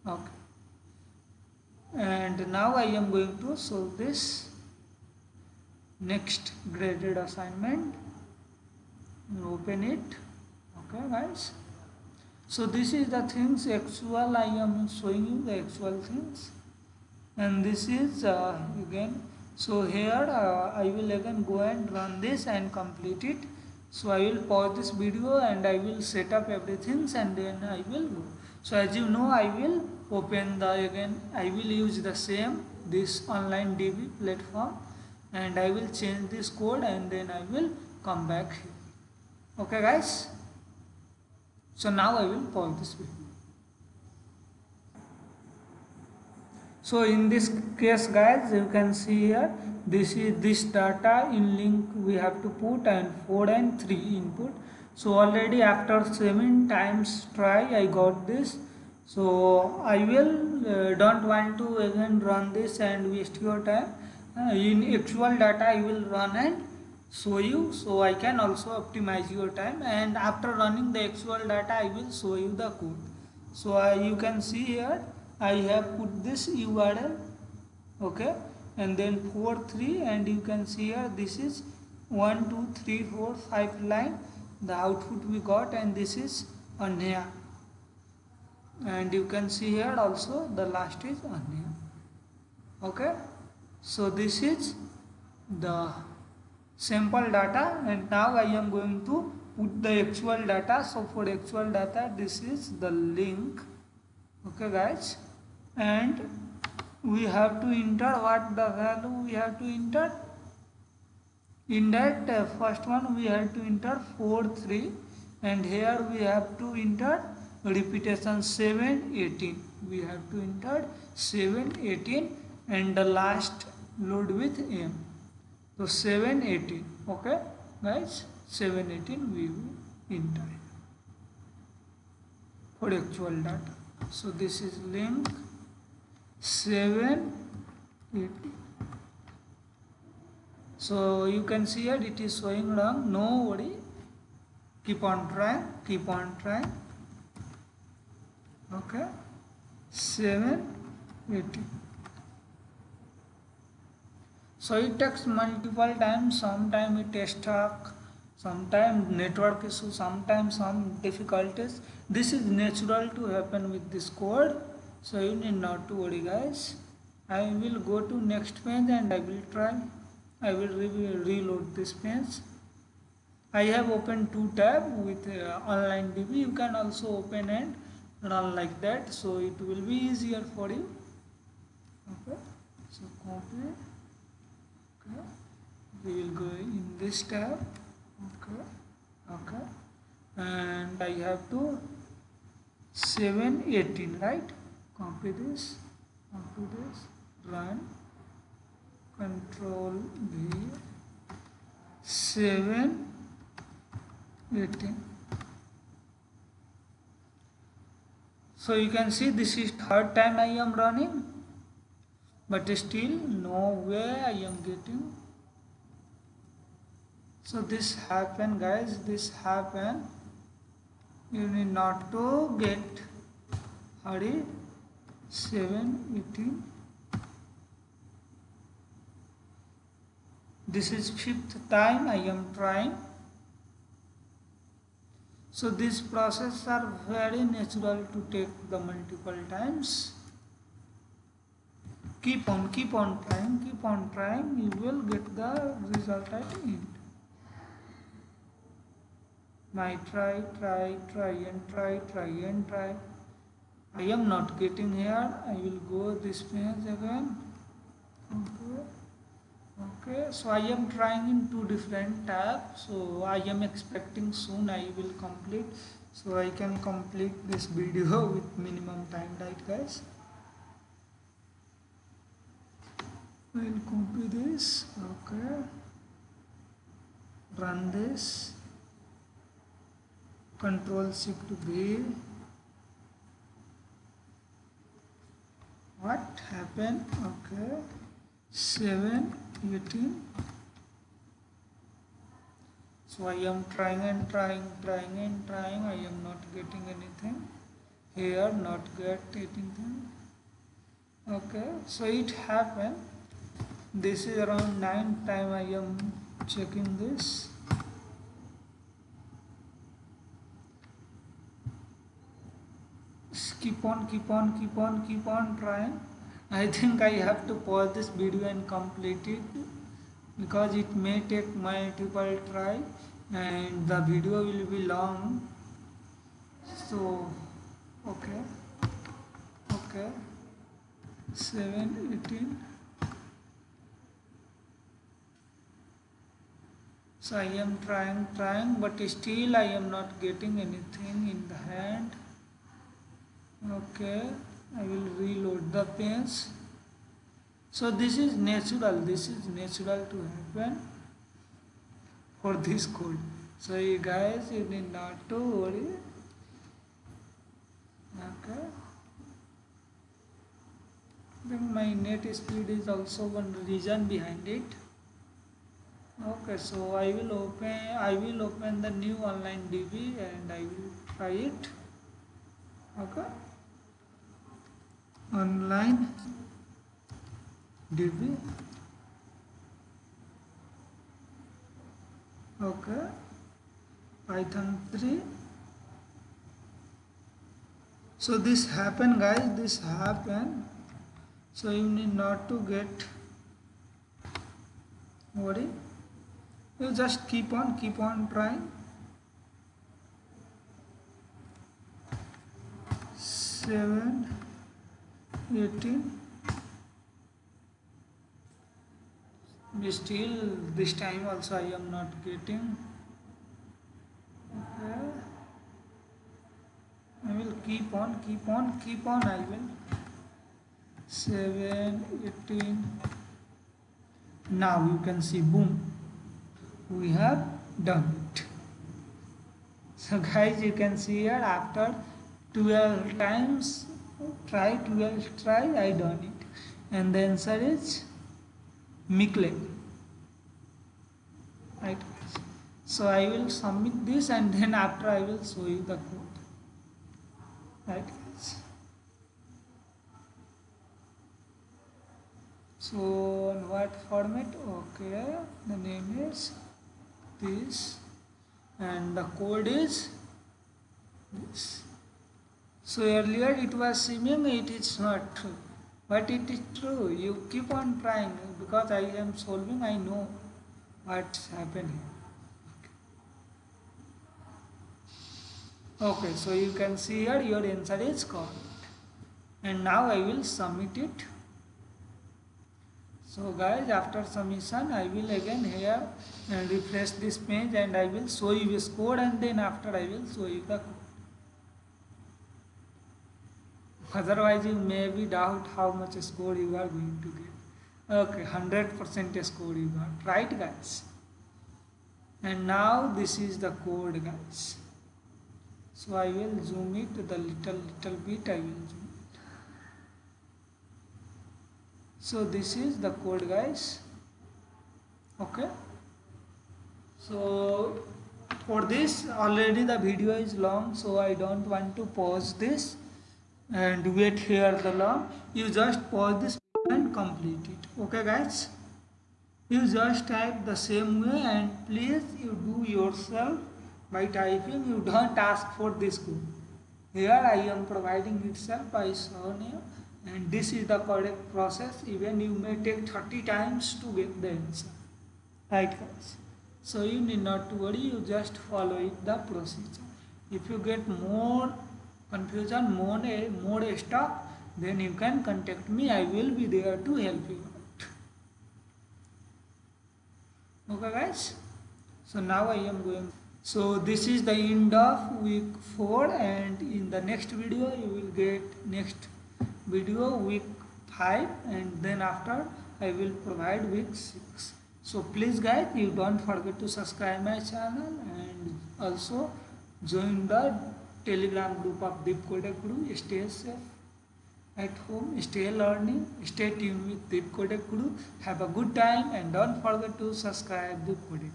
Okay, and now I am going to solve this next graded assignment. Open it. Okay guys, so this is the things actual. I am showing you the actual things, and this is again. So here I will again go and run this and complete it. So I will pause this video and I will set up everything, and then I will go. So as you know, I will open the again, I will use the same this online DB platform, and I will change this code, and then I will come back here. Okay guys, so now I will pause this video. So in this case guys, you can see here, this is this data in link we have to put, and 4 and 3 input. So already after 7 times try I got this. So I will don't want to again run this and waste your time. In actual data I will run and show you, so I can also optimize your time, and after running the actual data I will show you the code. So you can see here I have put this URL, okay, and then 4 3, and you can see here this is 1 2 3 4 5 line the output we got, and this is Anya, and you can see here also the last is Anya. Okay, so this is the sample data, and now I am going to put the actual data. So for actual data, this is the link. Okay guys, and we have to enter what the value we have to enter. In that first one we have to enter 4 3, and here we have to enter repetition 7 18. We have to enter 7 18, and the last load with M. So 7 18. Okay guys, 7 18 we will enter for actual data. So this is link 7 18. So you can see here it is showing wrong. No worry, keep on trying, keep on trying. Okay, 7 18. So it takes multiple times. Sometimes it is stuck, sometimes network issue, sometimes some difficulties. This is natural to happen with this code, so you need not to worry guys. I will go to next page and I will try. I will reload this page. I have opened 2 tabs with online DB. You can also open and run like that, so it will be easier for you. Okay, so copy. Okay, we will go in this tab. Okay, okay, and I have to 7 18, right? Copy this, run, control V, 7 18. So you can see this is third time I am running, but still no way I am getting. So this happen guys, this happen. You need not to get hurry. 7 18. This is 5th time I am trying. So these processes are very natural to take the multiple times. Keep on trying, keep on trying. You will get the result at end. My try and try. I am not getting here. I will go this page again. Okay, so I am trying in 2 different tabs. So I am expecting soon I will complete, so I can complete this video with minimum time, right guys? I will copy this. Okay, run this, Control Shift V. What happened? Okay, 7 18. So I am trying and trying. I am not getting anything. here not get anything. Okay, so it happened. This is around 9 time I am checking this. Keep on trying. I think I have to pause this video and complete it because it may take multiple try and the video will be long. So okay, 7:18. So I am trying, but still I am not getting anything in the hand. Okay, I will reload the page. So this is natural to happen for this code. So you guys, you need not to worry. Okay, then my net speed is also one reason behind it. Okay, so I will open the new online DB and I will try it. Okay, online DB. Okay, Python 3. So this happened, guys, this happened. So you need not to get worried. You just keep on trying. 7:18. Still this time also I am not getting. Okay, I will keep on I will. 7:18. Now you can see, boom, we have done it. So guys, you can see here after 12 times try I done it, and the answer is Mikle, right? So I will submit this and then after I will show you the code, right guys? So in what format? Okay, the name is this and the code is this. So earlier it was seeming it is not true, but it is true. You keep on trying because I am solving, I know what's happening. Okay, so you can see here your answer is correct, and now I will submit it. So guys, after submission I will again here and refresh this page and I will show you this code, and then after I will show you the code. Otherwise you may be doubt how much score you are going to get. Okay, 100% score you got, right guys? And now this is the code, guys. So I will zoom it the little bit, I will zoom it. So this is the code, guys. Okay, so for this already the video is long, so I don't want to pause this and wait here the long. You just pause this and complete it. Okay guys, you just type the same way, and please you do yourself by typing. You don't ask for this code. Here I am providing itself by showing you, and this is the correct process. Even you may take 30 times to get the answer, right guys? So you need not to worry, you just follow it the procedure. If you get more confusion, more stuck, then you can contact me. I will be there to help you out. Okay guys, so now I am going. So this is the end of week 4, and in the next video you will get next video week 5, and then after I will provide week 6. So please guys, you don't forget to subscribe my channel and also join the Telegram group of Deep Codec Guru. Stay safe at home, stay learning, stay tuned with Deep Codec Guru. Have a good time and don't forget to subscribe Deep Codec.